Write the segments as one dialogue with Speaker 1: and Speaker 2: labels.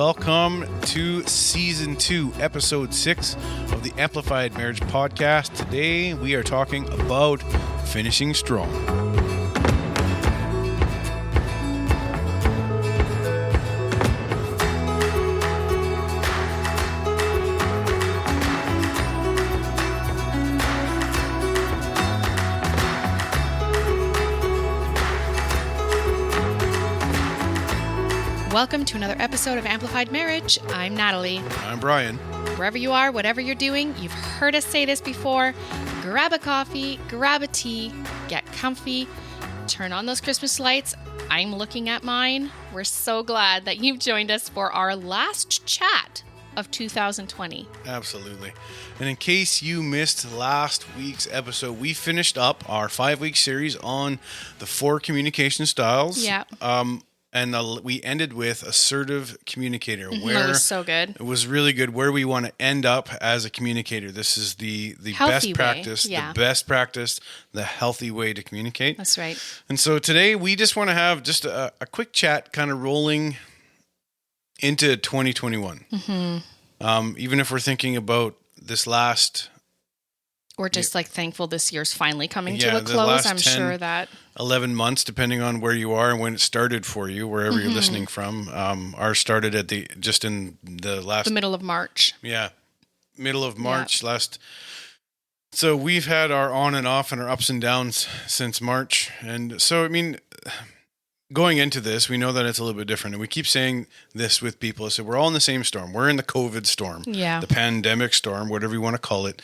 Speaker 1: welcome to Season 2, Episode 6 of the Amplified Marriage Podcast. Today we are talking about finishing strong.
Speaker 2: Welcome to another episode of Amplified Marriage. I'm Natalie.
Speaker 1: I'm Brian.
Speaker 2: Wherever you are, whatever you're doing, you've heard us say this before. Grab a coffee, grab a tea, get comfy, turn on those Christmas lights. I'm looking at mine. We're so glad that you've joined us for our last chat of 2020.
Speaker 1: Absolutely. And in case you missed last week's episode, we finished up our 5-week series on the 4 communication styles.
Speaker 2: Yeah.
Speaker 1: And we ended with assertive communicator.
Speaker 2: It was so good.
Speaker 1: It was really good. Where we want to end up as a communicator. This is the
Speaker 2: Healthy
Speaker 1: best practice,
Speaker 2: yeah.
Speaker 1: The best practice, the healthy way to communicate.
Speaker 2: That's right.
Speaker 1: And so today we just want to have just a quick chat kind of rolling into 2021. Mm-hmm. Even if we're thinking about this last...
Speaker 2: We're just thankful this year's finally coming to a close. I'm sure that
Speaker 1: 11 months, depending on where you are and when it started for you, wherever you're listening from. Ours started at the middle of March. Yeah, middle of March last. So we've had our on and off and our ups and downs since March, and so I mean, going into this, we know that it's a little bit different, and we keep saying this with people. So we're all in the same storm. We're in the COVID storm, the pandemic storm, whatever you want to call it.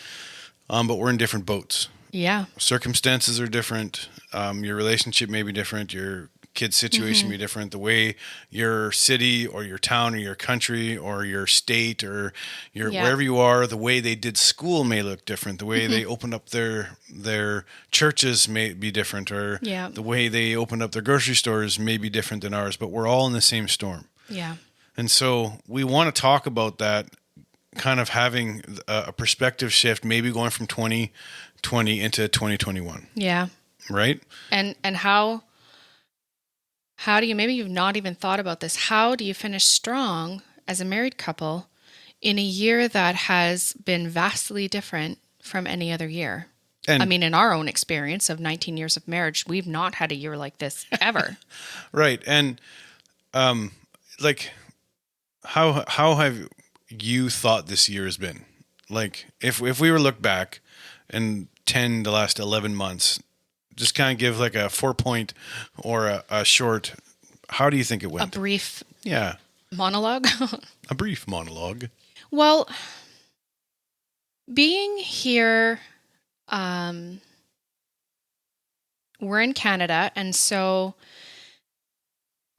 Speaker 1: But we're in different boats. Yeah. Circumstances are different. Your relationship may be different. Your kid's situation may be different. The way your city or your town or your country or your state or your wherever you are, the way they did school may look different. The way they opened up their churches may be different, or the way they opened up their grocery stores may be different than ours. But we're all in the same storm. Yeah. And so we want to talk about that. Kind of having a perspective shift, maybe going from 2020 into 2021. Yeah. Right? And how do you, maybe you've not even thought about this, how do you finish strong as a married couple in a year that has been vastly different from any other year? And I mean, in our own experience of 19 years of marriage, we've not had a year like this ever. Right. And how have you thought this year has been? Like, if we were to look back and the last 11 months, just kind of give like a 4-point or a short, how do you think it went? A brief monologue? A brief monologue. Well, being here, we're in Canada, and so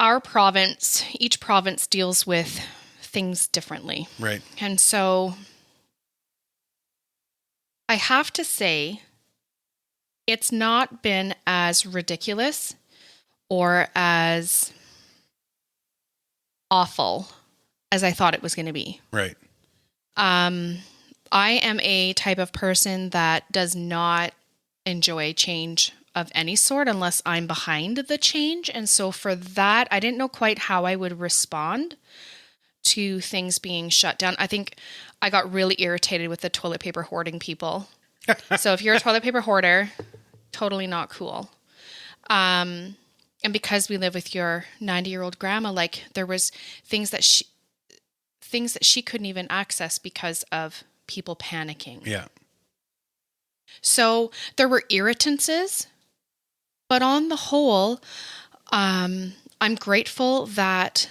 Speaker 1: each province deals with things differently. Right. And so I have to say it's not been as ridiculous or as awful as I thought it was going to be. Right. I am a type of person that does not enjoy change of any sort unless I'm behind the change. And so for that, I didn't know quite how I would respond to things being shut down. I think I got really irritated with the toilet paper hoarding people. So if you're a toilet paper hoarder, totally not cool. And because we live with your 90-year-old grandma, like there was things that she couldn't even access because of people panicking. Yeah. So there were irritances, but on the whole, I'm grateful that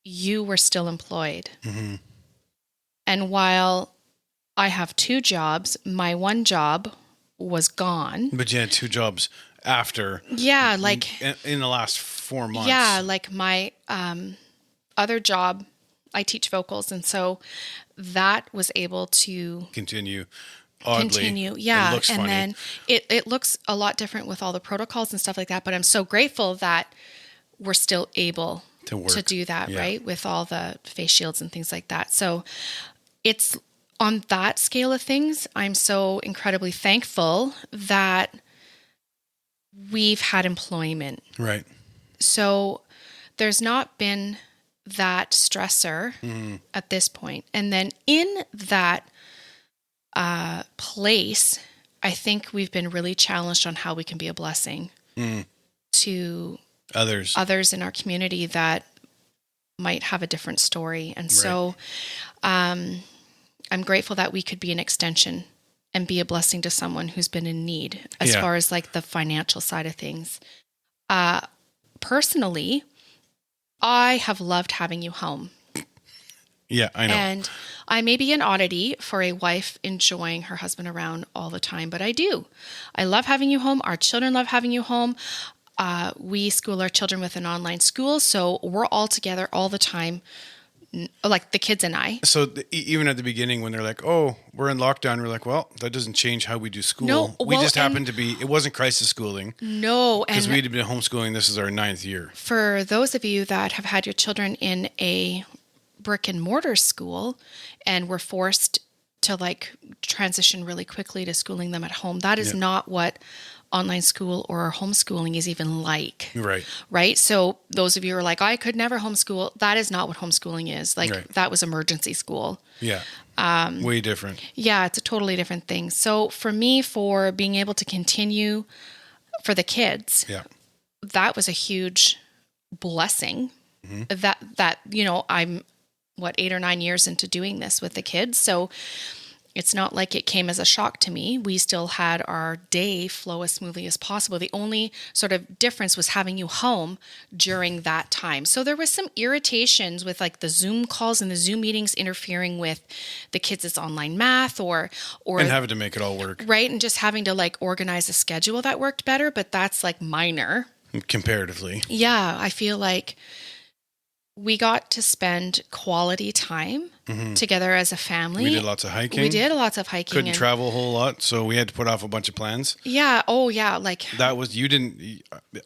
Speaker 1: you were still employed. Mm-hmm. And while I have 2 jobs, my one job was gone. But you had 2 jobs after. Yeah, like in the last 4 months. Yeah, like my other job, I teach vocals, and so that was able to continue. Yeah. It looks funny. Then it looks a lot different with all the protocols and stuff like that, but I'm so grateful that we're still able to do that, right? With all the face shields and things like that. So it's on that scale of things, I'm so incredibly thankful that we've had employment. Right. So there's not been that stressor at this point. And then in that place, I think we've been really challenged on how we can be a blessing to others in our community that might have a different story. And so I'm grateful that we could be an extension and be a blessing to someone who's been in need as far as like the financial side of things. Personally, I have loved having you home.
Speaker 3: Yeah, I know.
Speaker 1: And I may be an oddity for a wife enjoying her husband around all the time, but I do. I love having you home. Our children love having you home. We school our children with an online school, so we're all together all the time, like the kids and I.
Speaker 3: So even at the beginning when they're like, oh, we're in lockdown, we're like, well, that doesn't change how we do school.
Speaker 1: No,
Speaker 3: we just happened to be, it wasn't crisis schooling.
Speaker 1: No.
Speaker 3: Because we'd been homeschooling, this is our 9th year.
Speaker 1: For those of you that have had your children in a brick and mortar school and were forced to like transition really quickly to schooling them at home, that is not what online school or homeschooling is even like. Right. So those of you who are like, I could never homeschool. That is not what homeschooling is. Like that was emergency school.
Speaker 3: Yeah. Way different.
Speaker 1: Yeah. It's a totally different thing. So for me, for being able to continue for the kids, that was a huge blessing that, you know, I'm 8 or 9 years into doing this with the kids. So it's not like it came as a shock to me. We still had our day flow as smoothly as possible. The only sort of difference was having you home during that time. So there was some irritations with like the Zoom calls and the Zoom meetings interfering with the kids' online math or
Speaker 3: and having to make it all work.
Speaker 1: Right. And just having to like organize a schedule that worked better, but that's like minor.
Speaker 3: Comparatively.
Speaker 1: Yeah. I feel like we got to spend quality time together as a family.
Speaker 3: We did lots of hiking.
Speaker 1: Couldn't
Speaker 3: travel a whole lot, so we had to put off a bunch of plans.
Speaker 1: Yeah. Oh, yeah. Like
Speaker 3: that was, you didn't...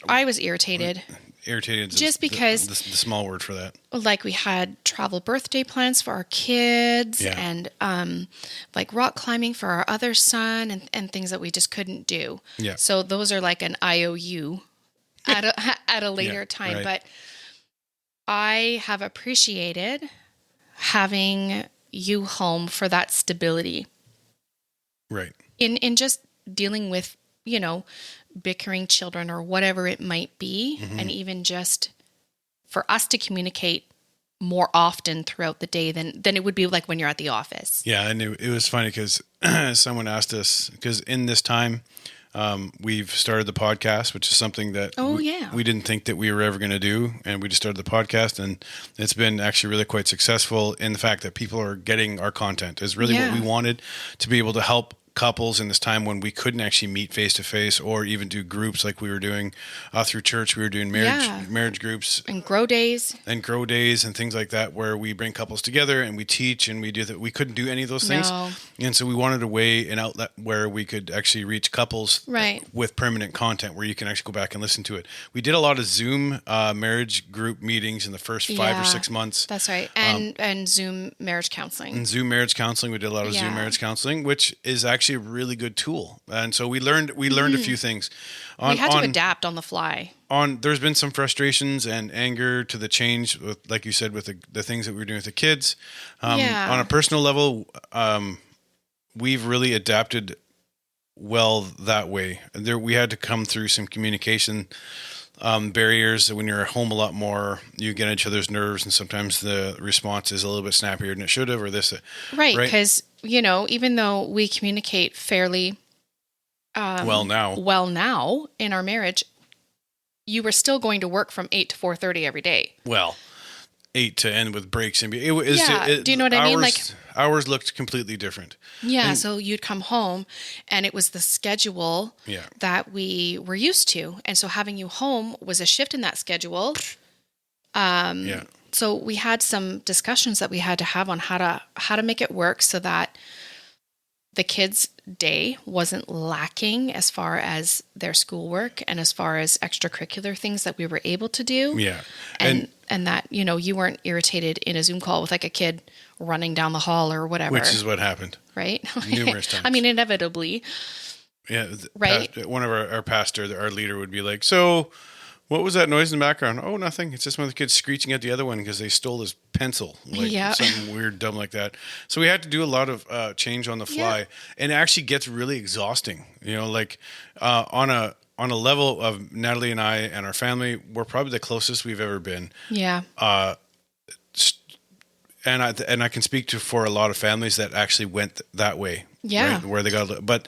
Speaker 1: I was irritated.
Speaker 3: Irritated
Speaker 1: just because
Speaker 3: the small word for that.
Speaker 1: Like we had travel birthday plans for our kids and like rock climbing for our other son and things that we just couldn't do.
Speaker 3: Yeah.
Speaker 1: So those are like an IOU at a later time.
Speaker 3: Right.
Speaker 1: But I have appreciated having you home for that stability.
Speaker 3: Right.
Speaker 1: In just dealing with, you know, bickering children or whatever it might be. And even just for us to communicate more often throughout the day than it would be like when you're at the office.
Speaker 3: Yeah. And it was funny because someone asked us, because in this time, we've started the podcast, which is something that we didn't think that we were ever going to do. And we just started the podcast, and it's been actually really quite successful in the fact that people are getting our content is really what we wanted, to be able to help couples in this time when we couldn't actually meet face to face or even do groups like we were doing through church. We were doing marriage groups
Speaker 1: and grow days
Speaker 3: and things like that, where we bring couples together and we teach and we do that. We couldn't do any of those things. And so we wanted a way, an outlet where we could actually reach couples with permanent content where you can actually go back and listen to it. We did a lot of Zoom marriage group meetings in the first 5 or 6 months.
Speaker 1: That's right. And Zoom marriage counseling.
Speaker 3: And Zoom marriage counseling. We did a lot of Zoom marriage counseling, which is actually a really good tool. And so we learned a few things.
Speaker 1: We had to adapt on the fly.
Speaker 3: There's been some frustrations and anger to the change, with, like you said, with the things that we were doing with the kids. On a personal level, we've really adapted well that way. We had to come through some communication barriers. When you're at home a lot more, you get on each other's nerves, and sometimes the response is a little bit snappier than it should have, or this.
Speaker 1: Right, because, you know, even though we communicate fairly well now in our marriage, you were still going to work from 8 to 4:30 every day.
Speaker 3: Well, 8 to end with breaks. And do you know what I mean? Like ours looked completely different.
Speaker 1: Yeah. So you'd come home and it was the schedule that we were used to. And so having you home was a shift in that schedule. So we had some discussions that we had to have on how to make it work so that the kids' day wasn't lacking as far as their schoolwork and as far as extracurricular things that we were able to do.
Speaker 3: Yeah.
Speaker 1: And that, you know, you weren't irritated in a Zoom call with like a kid running down the hall or whatever.
Speaker 3: Which is what happened.
Speaker 1: Right?
Speaker 3: Numerous times.
Speaker 1: I mean, inevitably.
Speaker 3: Yeah. Right. One of our pastor, our leader would be like, so What was that noise in the background? Oh, nothing. It's just one of the kids screeching at the other one because they stole his pencil. Like something weird, dumb like that. So we had to do a lot of change on the fly, and it actually gets really exhausting. You know, like on a level of Natalie and I and our family, we're probably the closest we've ever been.
Speaker 1: Yeah.
Speaker 3: And I can speak for a lot of families that actually went that way.
Speaker 1: Yeah.
Speaker 3: Right? Where they got, but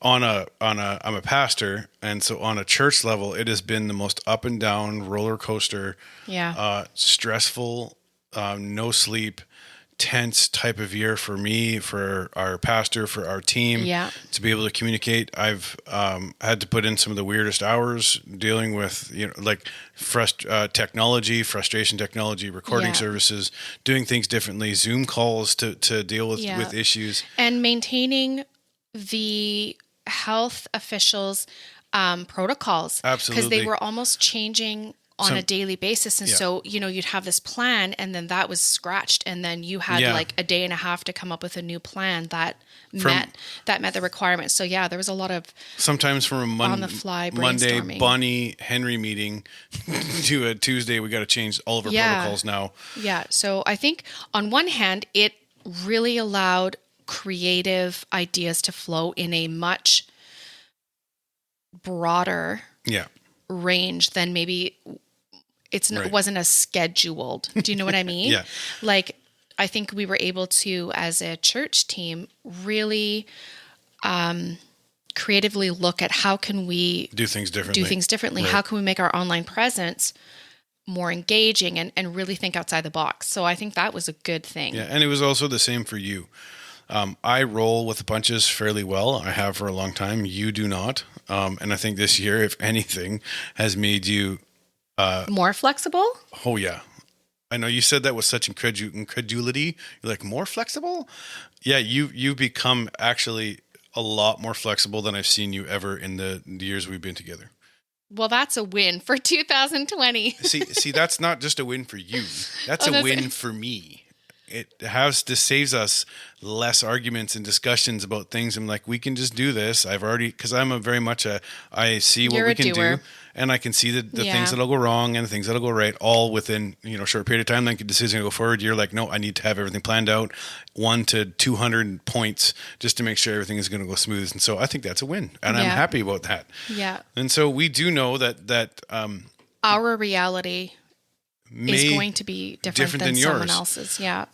Speaker 3: I'm a pastor, and so on a church level, it has been the most up and down roller coaster.
Speaker 1: Yeah.
Speaker 3: Stressful, no sleep, tense type of year for me, for our pastor, for our team.
Speaker 1: Yeah.
Speaker 3: To be able to communicate, I've had to put in some of the weirdest hours dealing with like frustration technology, recording services, doing things differently, Zoom calls to deal with issues,
Speaker 1: and maintaining the health officials' protocols.
Speaker 3: Absolutely.
Speaker 1: Because they were almost changing on a daily basis. And so, you'd have this plan, and then that was scratched. And then you had like a day and a half to come up with a new plan that met the requirements. So there was a lot of
Speaker 3: sometimes from a
Speaker 1: on the fly
Speaker 3: Monday
Speaker 1: brainstorming.
Speaker 3: Bonnie Henry meeting to a Tuesday, we got to change all of our protocols now.
Speaker 1: Yeah. So I think on one hand, it really allowed creative ideas to flow in a much broader range than maybe it wasn't as scheduled. Do you know what I mean?
Speaker 3: Yeah.
Speaker 1: Like, I think we were able to, as a church team, really creatively look at how can we
Speaker 3: do things differently.
Speaker 1: Right. How can we make our online presence more engaging and really think outside the box? So I think that was a good thing.
Speaker 3: Yeah. And it was also the same for you. I roll with the punches fairly well. I have for a long time. You do not. And I think this year, if anything, has made you
Speaker 1: more flexible.
Speaker 3: Oh yeah, I know you said that with such incredulity. You're like, more flexible? Yeah, you've become actually a lot more flexible than I've seen you ever in the years we've been together.
Speaker 1: Well, that's a win for 2020.
Speaker 3: see, that's not just a win for you. That's a win for me. It saves us less arguments and discussions about things. I'm like, we can just do this. Because I'm a very much I see what we can do, and I can see the things that'll go wrong and the things that'll go right, all within a short period of time. Like a decision to go forward, you're like, no, I need to have everything planned out 1 to 200 points just to make sure everything is going to go smooth. And so I think that's a win, and I'm happy about that.
Speaker 1: Yeah.
Speaker 3: And so we do know that
Speaker 1: our reality is going to be different than someone else's. Yeah.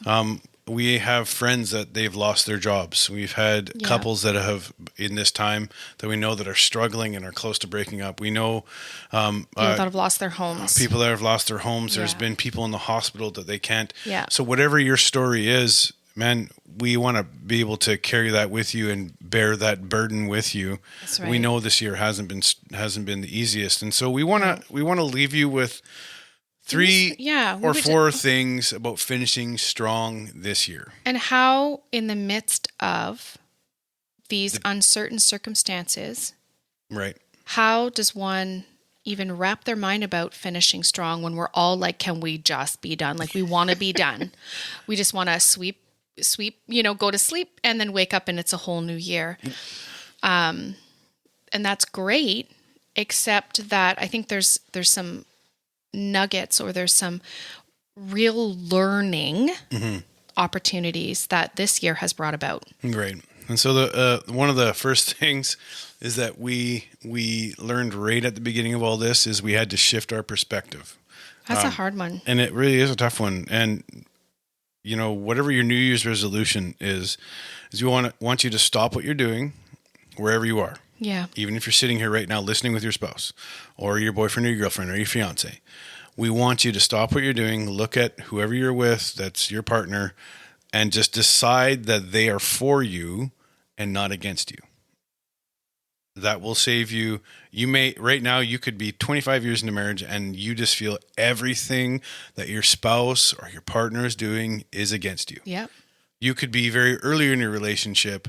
Speaker 3: We have friends that they've lost their jobs. We've had couples that have, in this time, that we know that are struggling and are close to breaking up. We know
Speaker 1: people that have lost their homes.
Speaker 3: People that have lost their homes. There's been people in the hospital that they can't.
Speaker 1: Yeah.
Speaker 3: So whatever your story is, man, we want to be able to carry that with you and bear that burden with you.
Speaker 1: That's right.
Speaker 3: We know this year hasn't been the easiest, and so we want to leave you with 3 or 4 things about finishing strong this year.
Speaker 1: And how, in the midst of these uncertain circumstances,
Speaker 3: right?
Speaker 1: How does one even wrap their mind about finishing strong when we're all like, can we just be done? Like, we want to be done. We just want to sweep, go to sleep and then wake up and it's a whole new year. And that's great, except that I think there's some nuggets, or there's some real learning opportunities that this year has brought about.
Speaker 3: Great. And so the one of the first things is that we learned right at the beginning of all this is we had to shift our perspective.
Speaker 1: That's a hard one.
Speaker 3: And it really is a tough one. And whatever your New Year's resolution is we want you to stop what you're doing wherever you are.
Speaker 1: Yeah.
Speaker 3: Even if you're sitting here right now listening with your spouse or your boyfriend or your girlfriend or your fiance, we want you to stop what you're doing, look at whoever you're with, that's your partner, and just decide that they are for you and not against you. That will save you. Right now, you could be 25 years into marriage and you just feel everything that your spouse or your partner is doing is against you.
Speaker 1: Yeah.
Speaker 3: You could be very early in your relationship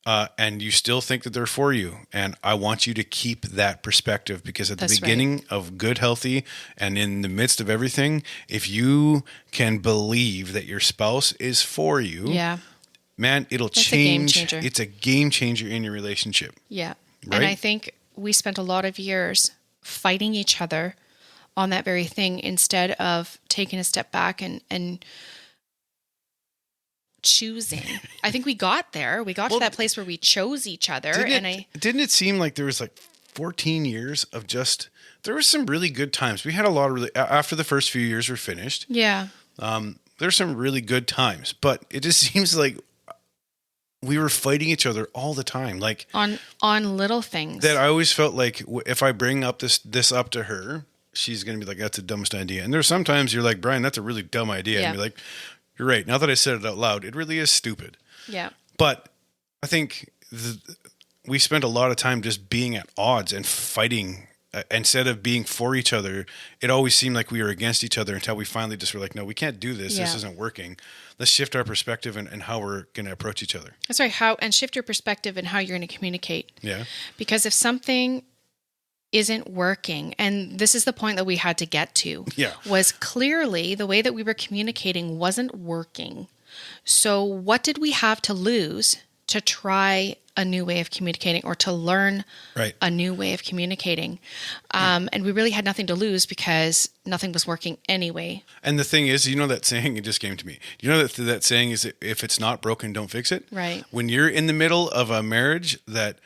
Speaker 3: and you still think that they're for you. And I want you to keep that perspective, because at the beginning of good, healthy, and in the midst of everything, if you can believe that your spouse is for you, man, it'll change. It's a game changer in your relationship.
Speaker 1: Yeah.
Speaker 3: Right?
Speaker 1: And I think we spent a lot of years fighting each other on that very thing instead of taking a step back and choosing. I think we got there. We got to that place where we chose each other.
Speaker 3: Didn't it seem like there was like 14 years of just, there was some really good times. We had a lot of really, after the first few years were finished.
Speaker 1: Yeah.
Speaker 3: There's some really good times, but it just seems like we were fighting each other all the time. Like
Speaker 1: on little things
Speaker 3: that I always felt like if I bring up this up to her, she's going to be like, that's the dumbest idea. And there's sometimes you're like, Brian, that's a really dumb idea. Yeah. And you're like, you're right. Now that I said it out loud, it really is stupid.
Speaker 1: Yeah.
Speaker 3: But I think we spent a lot of time just being at odds and fighting instead of being for each other. It always seemed like we were against each other until we finally just were like, no, we can't do this. Yeah. This isn't working. Let's shift our perspective and how we're going to approach each other.
Speaker 1: That's right. And shift your perspective and how you're going to communicate.
Speaker 3: Yeah.
Speaker 1: Because if something isn't working, and this is the point that we had to get to, was clearly the way that we were communicating wasn't working. So what did we have to lose to try a new way of communicating or to learn a new way of communicating? And we really had nothing to lose because nothing was working anyway.
Speaker 3: And the thing is, you know that saying, it just came to me. You know that saying is, if it's not broken, don't fix it.
Speaker 1: Right.
Speaker 3: When you're in the middle of a marriage that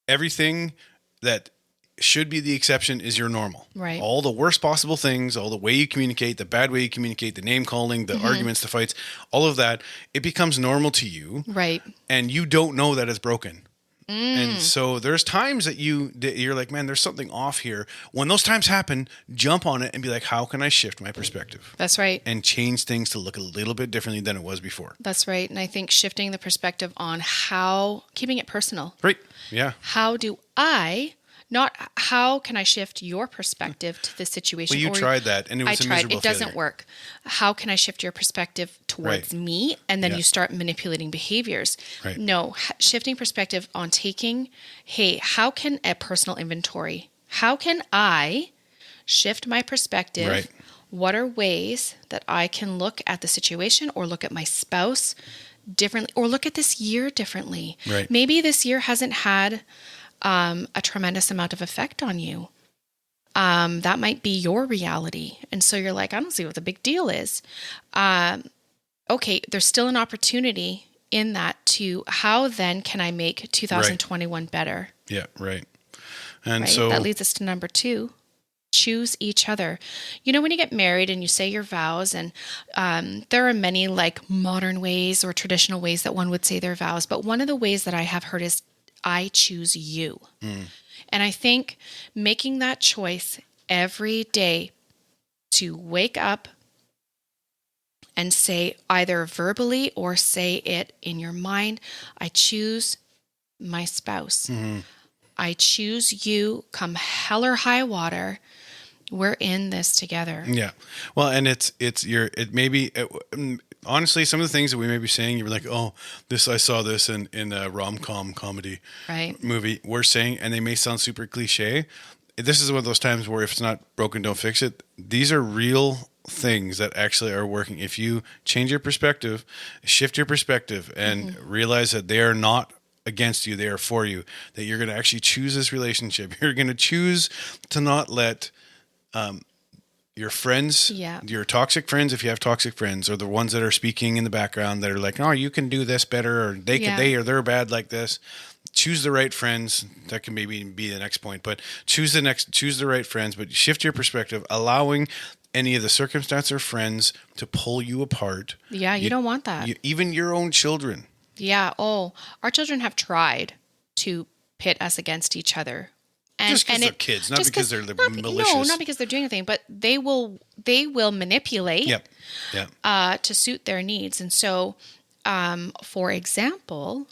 Speaker 3: everything that should be the exception is your normal.
Speaker 1: Right.
Speaker 3: All the worst possible things, all the way you communicate, the bad way you communicate, the name calling, the arguments, the fights, all of that, it becomes normal to you.
Speaker 1: Right.
Speaker 3: And you don't know that it's broken. And so there's times that you're like, man, there's something off here. When those times happen, jump on it and be like, how can I shift my perspective?
Speaker 1: That's right.
Speaker 3: And change things to look a little bit differently than it was before.
Speaker 1: That's right. And I think shifting the perspective on keeping it personal.
Speaker 3: Right. Yeah.
Speaker 1: Not how can I shift your perspective to the situation?
Speaker 3: Well, you tried that and it was a miserable
Speaker 1: It doesn't work. How can I shift your perspective towards me? And then you start manipulating behaviors.
Speaker 3: Right.
Speaker 1: No, shifting perspective on taking, hey, how can a personal inventory? How can I shift my perspective?
Speaker 3: Right.
Speaker 1: What are ways that I can look at the situation or look at my spouse differently or look at this year differently?
Speaker 3: Right.
Speaker 1: Maybe this year hasn't had a tremendous amount of effect on you. That might be your reality. And so you're like, I don't see what the big deal is. Okay, there's still an opportunity in that to how then can I make 2021 better?
Speaker 3: Yeah, right. And so
Speaker 1: that leads us to number 2. Choose each other. You know, when you get married and you say your vows, and there are many like modern ways or traditional ways that one would say their vows, but one of the ways that I have heard is I choose you. And I think making that choice every day to wake up and say either verbally or say it in your mind, I choose my spouse. I choose you come hell or high water. We're in this together.
Speaker 3: Yeah. Well, and honestly, some of the things that we may be saying, you were like, oh, I saw this in a rom-com comedy movie. We're saying, and they may sound super cliche. This is one of those times where if it's not broken, don't fix it. These are real things that actually are working. If you change your perspective, shift your perspective, and realize that they are not against you, they are for you, that you're going to actually choose this relationship. You're going to choose to not let your friends, your toxic friends, if you have toxic friends, or the ones that are speaking in the background that are like, oh, you can do this better, or they're bad like this. Choose the right friends. That can maybe be the next point, but choose the right friends, but shift your perspective, allowing any of the circumstance or friends to pull you apart.
Speaker 1: Yeah, you don't want that.
Speaker 3: Even your own children.
Speaker 1: Yeah. Oh, our children have tried to pit us against each other.
Speaker 3: Just because they're kids, not because they're malicious.
Speaker 1: No, not because they're doing anything, but they will manipulate to suit their needs. And so, for example,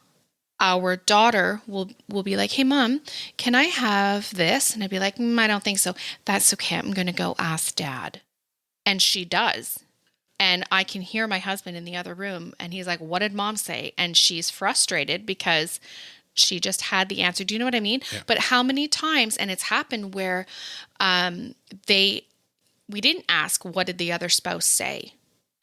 Speaker 1: our daughter will be like, hey, Mom, can I have this? And I'd be like, I don't think so. That's okay. I'm going to go ask Dad. And she does. And I can hear my husband in the other room, and he's like, what did Mom say? And she's frustrated because she just had the answer. Do you know what I mean? Yeah. But how many times, and it's happened where we didn't ask, what did the other spouse say?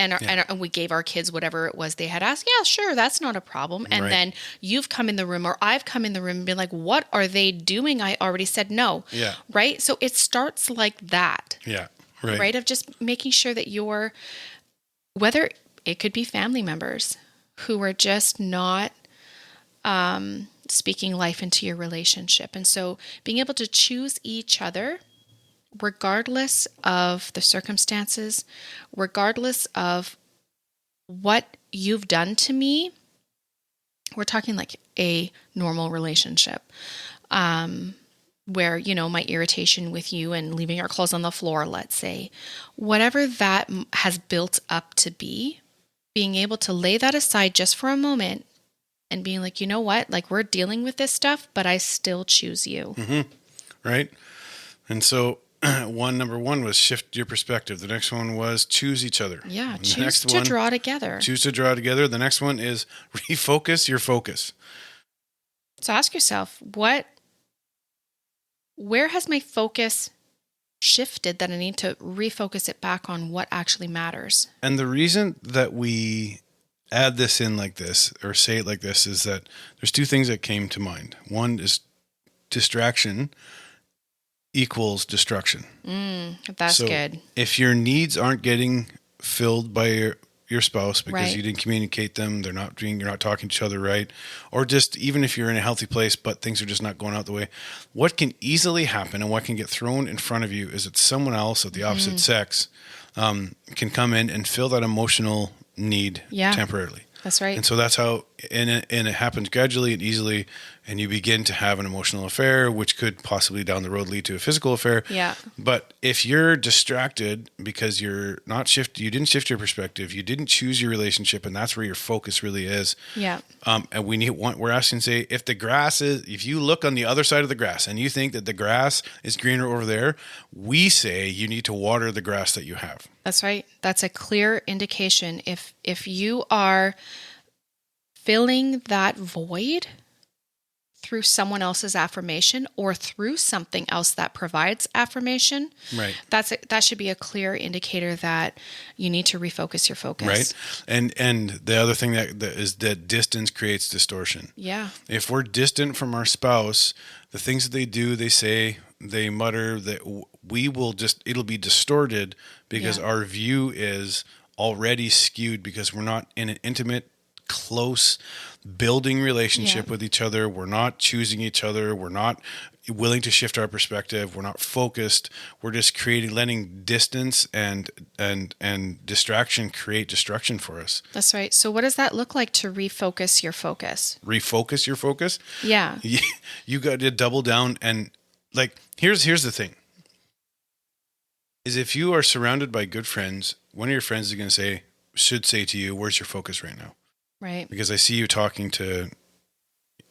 Speaker 1: and we gave our kids whatever it was they had asked. Yeah, sure, that's not a problem. And then you've come in the room, or I've come in the room and been like, what are they doing? I already said no.
Speaker 3: Yeah.
Speaker 1: Right? So it starts like that.
Speaker 3: Yeah. Right.
Speaker 1: Right? Of just making sure that you're, whether it could be family members who are just not speaking life into your relationship. And so being able to choose each other regardless of the circumstances, regardless of what you've done to me. We're talking like a normal relationship, where, my irritation with you and leaving our clothes on the floor, let's say, whatever that has built up to be, being able to lay that aside just for a moment and being like, you know what, like, we're dealing with this stuff, but I still choose you.
Speaker 3: Mm-hmm. Right. And so number one was shift your perspective. The next one was choose each other.
Speaker 1: Yeah. Choose to draw together.
Speaker 3: Choose to draw together. The next one is refocus your focus.
Speaker 1: So ask yourself, where has my focus shifted that I need to refocus it back on what actually matters?
Speaker 3: And the reason that we add this in like this, or say it like this, is that there's two things that came to mind. One is distraction equals destruction.
Speaker 1: That's good.
Speaker 3: If your needs aren't getting filled by your spouse because you didn't communicate them, you're not talking to each other right, or just even if you're in a healthy place but things are just not going out the way, what can easily happen and what can get thrown in front of you is that someone else of the opposite sex can come in and fill that emotional need temporarily.
Speaker 1: That's right.
Speaker 3: And so that's how, and it happens gradually and easily, and you begin to have an emotional affair, which could possibly down the road lead to a physical affair.
Speaker 1: Yeah.
Speaker 3: But if you're distracted because you didn't shift your perspective, you didn't choose your relationship, and that's where your focus really is.
Speaker 1: Yeah.
Speaker 3: And we're asking, say, if you look on the other side of the grass and you think that the grass is greener over there, we say you need to water the grass that you have.
Speaker 1: That's right. That's a clear indication. If you are filling that void through someone else's affirmation or through something else that provides affirmation,
Speaker 3: right,
Speaker 1: that should be a clear indicator that you need to refocus your focus.
Speaker 3: Right. And the other thing that is that distance creates distortion.
Speaker 1: Yeah.
Speaker 3: If we're distant from our spouse, the things that they do, they say, they mutter, that it'll be distorted because our view is already skewed because we're not in an intimate, close building relationship with each other. We're not choosing each other. We're not willing to shift our perspective. We're not focused. We're just letting distance and distraction create destruction for us.
Speaker 1: That's right. So what does that look like to refocus your focus?
Speaker 3: Refocus your focus?
Speaker 1: Yeah.
Speaker 3: You got to double down, and like, here's the thing. Is if you are surrounded by good friends, one of your friends should say to you, where's your focus right now?
Speaker 1: Right.
Speaker 3: Because I see you talking to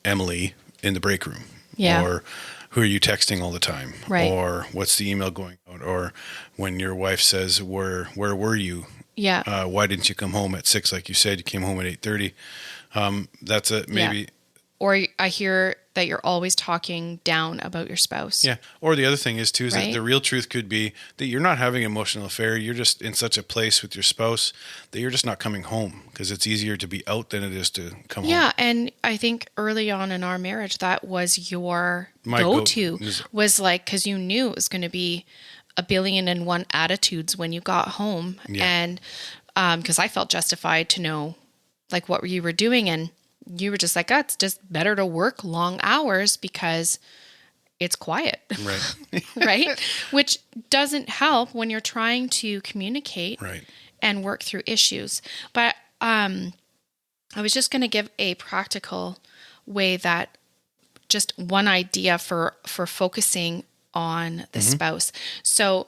Speaker 3: Emily in the break room.
Speaker 1: Yeah.
Speaker 3: Or who are you texting all the time?
Speaker 1: Right.
Speaker 3: Or what's the email going out? Or when your wife says, where were you?
Speaker 1: Yeah.
Speaker 3: Why didn't you come home at 6 like you said? You came home at 8:30. That's it. Maybe.
Speaker 1: Yeah. Or I hear that you're always talking down about your spouse.
Speaker 3: Yeah. Or the other thing is that the real truth could be that you're not having an emotional affair. You're just in such a place with your spouse that you're just not coming home because it's easier to be out than it is to come home.
Speaker 1: Yeah. And I think early on in our marriage, that was your go-to was like, because you knew it was going to be 1,000,000,001 attitudes when you got home. Yeah. And because I felt justified to know like what you were doing, and you were just like, it's just better to work long hours because it's quiet.
Speaker 3: Right.
Speaker 1: Right? Which doesn't help when you're trying to communicate and work through issues. But I was just going to give a practical way, that just one idea for focusing on the spouse. So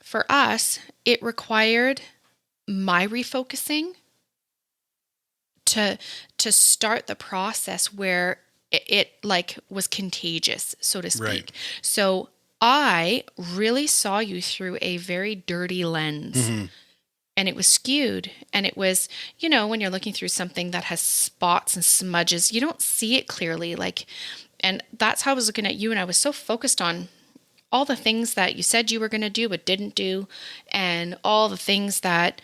Speaker 1: for us, it required my refocusing to start the process where it like was contagious, so to speak. Right. So I really saw you through a very dirty lens, and it was skewed, and it was, when you're looking through something that has spots and smudges, you don't see it clearly. And that's how I was looking at you. And I was so focused on all the things that you said you were going to do, but didn't do. And all the things that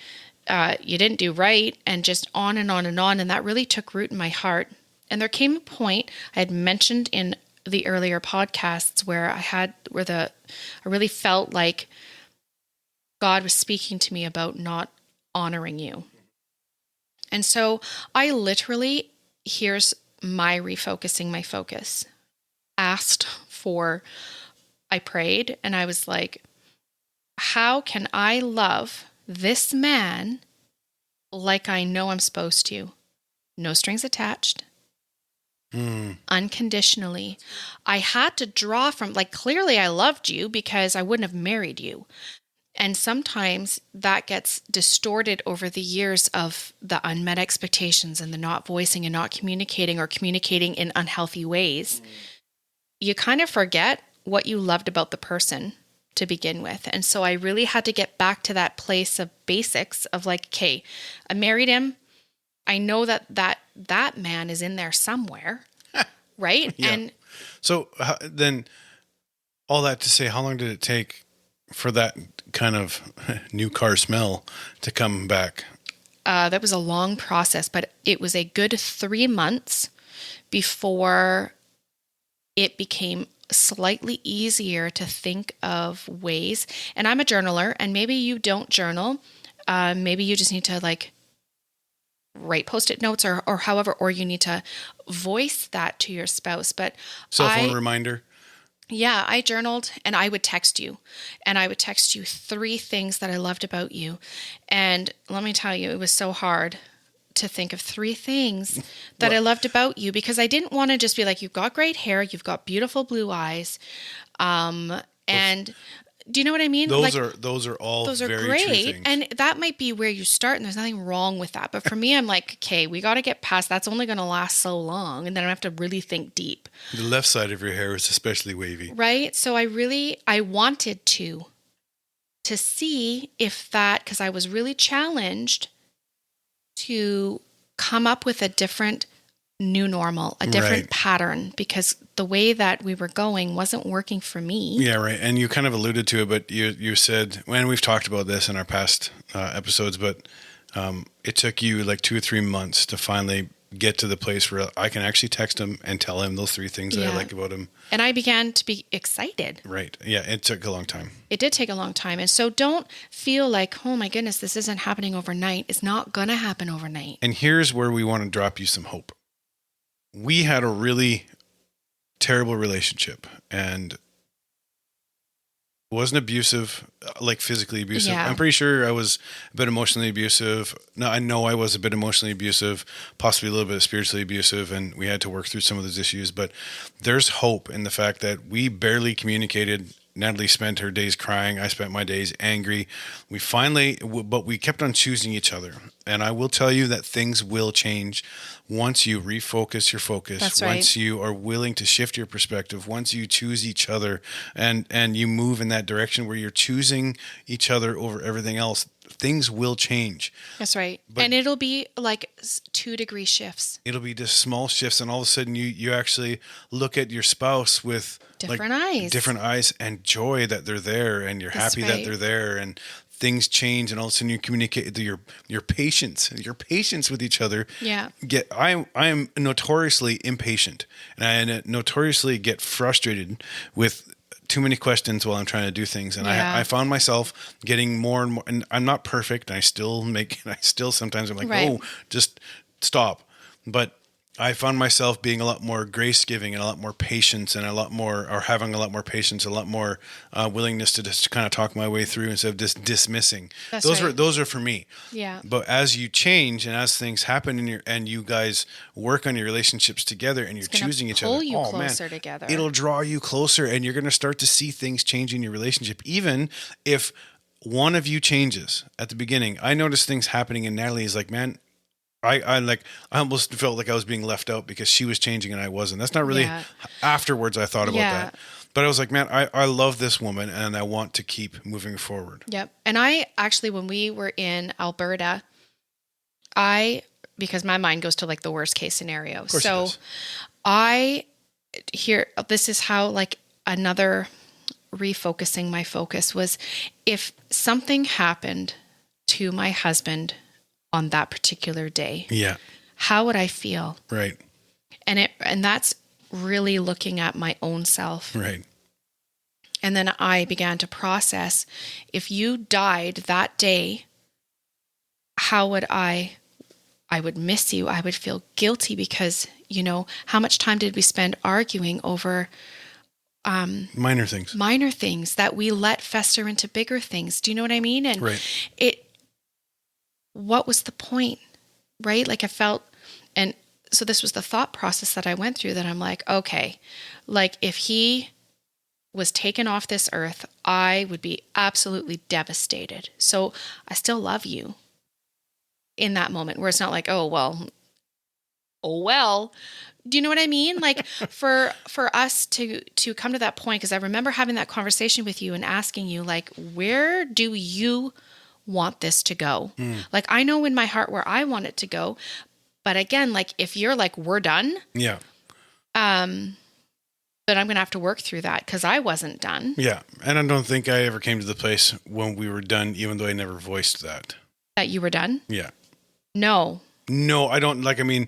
Speaker 1: you didn't do right, and just on and on and on. And that really took root in my heart. And there came a point I had mentioned in the earlier podcasts where I really felt like God was speaking to me about not honoring you. And so I literally, here's my refocusing my focus. I prayed, and I was like, how can I love this man like I know I'm supposed to? No strings attached. Unconditionally. I had to draw from, like, clearly I loved you because I wouldn't have married you. And sometimes that gets distorted over the years of the unmet expectations and the not voicing and not communicating, or communicating in unhealthy ways. You kind of forget what you loved about the person to begin with. And so I really had to get back to that place of basics of like, okay, I married him. I know that man is in there somewhere, right?
Speaker 3: Yeah. And so then all that to say, how long did it take for that kind of new car smell to come back?
Speaker 1: That was a long process, but it was a good 3 months before it became slightly easier to think of ways. And I'm a journaler, and maybe you don't journal. Maybe you just need to like write Post-it notes or however, or you need to voice that to your spouse. But
Speaker 3: cell phone reminder.
Speaker 1: Yeah, I journaled, and I would text you. And I would text you 3 things that I loved about you. And let me tell you, it was so hard to think of 3 things that I loved about you, because I didn't want to just be like, you've got great hair, you've got beautiful blue eyes. And do you know what I mean?
Speaker 3: Those are all very
Speaker 1: great.
Speaker 3: True things.
Speaker 1: And that might be where you start, and there's nothing wrong with that. But for me, I'm like, okay, we got to get past, that's only going to last so long. And then I have to really think deep.
Speaker 3: The left side of your hair is especially wavy.
Speaker 1: Right. So I wanted to see if that, because I was really challenged to come up with a different new normal, a different pattern, because the way that we were going wasn't working for me.
Speaker 3: Yeah, right. And you kind of alluded to it, but you said, and we've talked about this in our past episodes, but it took you like 2 or 3 months to finally get to the place where I can actually text him and tell him those 3 things that I like about him.
Speaker 1: And I began to be excited.
Speaker 3: Right. Yeah, it took a long time.
Speaker 1: It did take a long time. And so don't feel like, oh my goodness, this isn't happening overnight. It's not going to happen overnight.
Speaker 3: And here's where we want to drop you some hope. We had a really terrible relationship, and wasn't abusive, like physically abusive. Yeah. I'm pretty sure I was a bit emotionally abusive. No, I know I was a bit emotionally abusive, possibly a little bit spiritually abusive, and we had to work through some of those issues. But there's hope in the fact that we barely communicated. Natalie spent her days crying. I spent my days angry. But we kept on choosing each other. And I will tell you that things will change once you refocus your focus.
Speaker 1: That's right.
Speaker 3: Once you are willing to shift your perspective, once you choose each other and you move in that direction where you're choosing each other over everything else, things will change.
Speaker 1: That's right. And it'll be like 2-degree shifts.
Speaker 3: It'll be just small shifts. And all of a sudden you actually look at your spouse with different eyes and joy that they're there, and you're happy that they're there, and things change, and all of a sudden you communicate your patience with each other.
Speaker 1: Yeah.
Speaker 3: I am notoriously impatient, and I notoriously get frustrated with too many questions while I'm trying to do things. And I found myself getting more and more, and I'm not perfect. And I still sometimes I'm like, oh, just stop. But I found myself being a lot more grace giving and a lot more patience, and having a lot more patience, a lot more willingness to just kind of talk my way through instead of just dismissing. Those are for me.
Speaker 1: Yeah.
Speaker 3: But as you change and as things happen and you guys work on your relationships together and you're choosing each other,
Speaker 1: together.
Speaker 3: It'll draw you closer, and you're going to start to see things change in your relationship. Even if one of you changes at the beginning, I noticed things happening, and Natalie is like, man, I almost felt like I was being left out because she was changing and I wasn't. That's not really afterwards I thought about that. But I was like, man, I love this woman and I want to keep moving forward.
Speaker 1: Yep. And I actually, when we were in Alberta, because my mind goes to like the worst case scenario. So this is how like another refocusing my focus was, if something happened to my husband on that particular day,
Speaker 3: yeah,
Speaker 1: how would I feel?
Speaker 3: Right.
Speaker 1: And that's really looking at my own self.
Speaker 3: Right.
Speaker 1: And then I began to process, if you died that day, how would I would miss you. I would feel guilty because, how much time did we spend arguing over
Speaker 3: minor things
Speaker 1: that we let fester into bigger things. Do you know what I mean? And
Speaker 3: right.
Speaker 1: What was the point? Right? Like I felt, and so this was the thought process that I went through, that I'm like, okay, like if he was taken off this earth, I would be absolutely devastated. So I still love you in that moment, where it's not like, oh well. Do you know what I mean? Like for us to come to that point, because I remember having that conversation with you and asking you, like, where do you want this to go? Like, I know in my heart where I want it to go, but again, like if you're like, we're done,
Speaker 3: yeah,
Speaker 1: then I'm going to have to work through that, because I wasn't done.
Speaker 3: Yeah. And I don't think I ever came to the place when we were done, even though I never voiced that.
Speaker 1: That you were done?
Speaker 3: Yeah.
Speaker 1: No,
Speaker 3: I don't, like, I mean...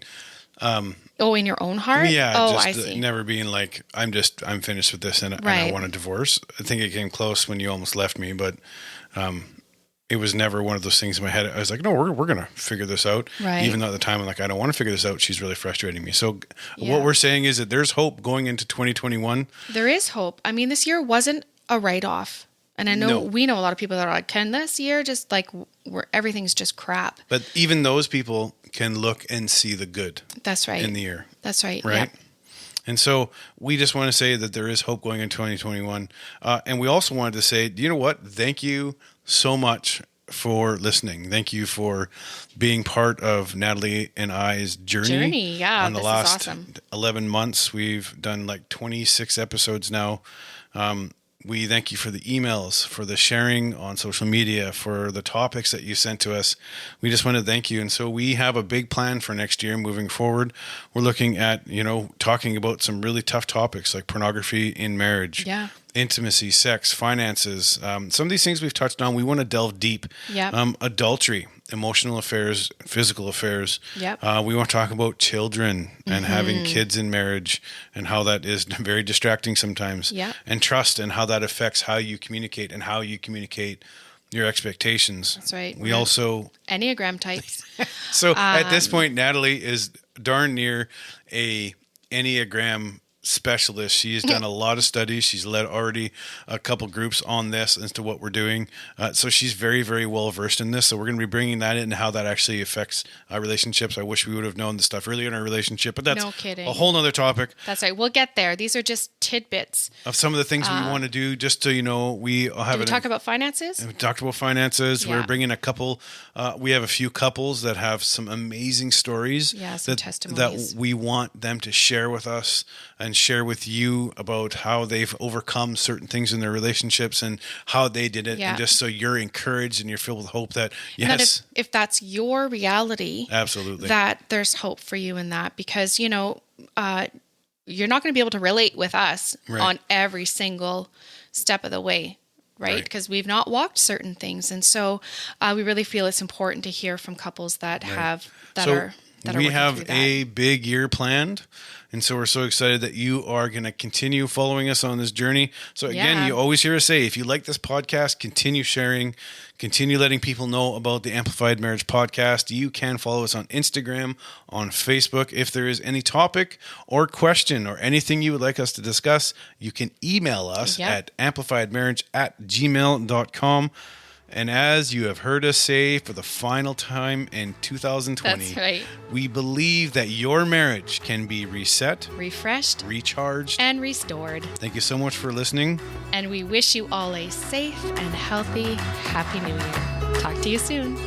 Speaker 1: in your own heart?
Speaker 3: Yeah.
Speaker 1: I see.
Speaker 3: Never being like, I'm finished with this and I want a divorce. I think it came close when you almost left me, but it was never one of those things in my head. I was like, no, we're going to figure this out.
Speaker 1: Right.
Speaker 3: Even though at the time I'm like, I don't want to figure this out. She's really frustrating me. So what we're saying is that there's hope going into 2021.
Speaker 1: There is hope. I mean, this year wasn't a write-off. And I know we know a lot of people that are like, can this year just like where everything's just crap?
Speaker 3: But even those people can look and see the good.
Speaker 1: That's right.
Speaker 3: In the year.
Speaker 1: That's right.
Speaker 3: Right.
Speaker 1: Yep.
Speaker 3: And so we just want to say that there is hope going in 2021. And we also wanted to say, you know what? Thank you so much for listening. Thank you for being part of Natalie and I's journey.
Speaker 1: Yeah.
Speaker 3: On the last 11 months, we've done like 26 episodes now. We thank you for the emails, for the sharing on social media, for the topics that you sent to us. We just want to thank you. And so we have a big plan for next year moving forward. We're looking at, talking about some really tough topics like pornography in marriage, intimacy, sex, finances. Some of these things we've touched on, we want to delve deep. Adultery, emotional affairs, physical affairs. We want to talk about children and having kids in marriage and how that is very distracting sometimes. And trust and how that affects how you communicate and how you communicate your expectations.
Speaker 1: That's right.
Speaker 3: We also...
Speaker 1: Enneagram types.
Speaker 3: So at this point, Natalie is darn near a Enneagram specialist. She has done a lot of studies. She's led already a couple groups on this as to what we're doing. So she's very, very well versed in this. So we're going to be bringing that in and how that actually affects relationships. I wish we would have known the stuff earlier in our relationship, but that's a whole nother topic.
Speaker 1: That's right. We'll get there. These are just tidbits
Speaker 3: of some of the things we want to do. Just so you know, we have.
Speaker 1: Did we talk about finances?
Speaker 3: We talked about finances. We're bringing a couple. We have a few couples that have some amazing stories.
Speaker 1: Some testimonies
Speaker 3: that we want them to share with us and share with you about how they've overcome certain things in their relationships and how they did it. And just so you're encouraged and you're filled with hope that, yes.
Speaker 1: That if that's your reality,
Speaker 3: absolutely,
Speaker 1: that there's hope for you in that, because, you're not going to be able to relate with us on every single step of the way. Right? Because we've not walked certain things. And so we really feel it's important to hear from couples that have,
Speaker 3: we have a big year planned. And so we're so excited that you are going to continue following us on this journey. So again, you always hear us say, if you like this podcast, continue sharing, continue letting people know about the Amplified Marriage podcast. You can follow us on Instagram, on Facebook. If there is any topic or question or anything you would like us to discuss, you can email us at amplifiedmarriage@gmail.com. And as you have heard us say for the final time in 2020,
Speaker 1: that's right,
Speaker 3: we believe that your marriage can be reset,
Speaker 1: refreshed,
Speaker 3: recharged,
Speaker 1: and restored.
Speaker 3: Thank you so much for listening.
Speaker 1: And we wish you all a safe and healthy Happy New Year. Talk to you soon.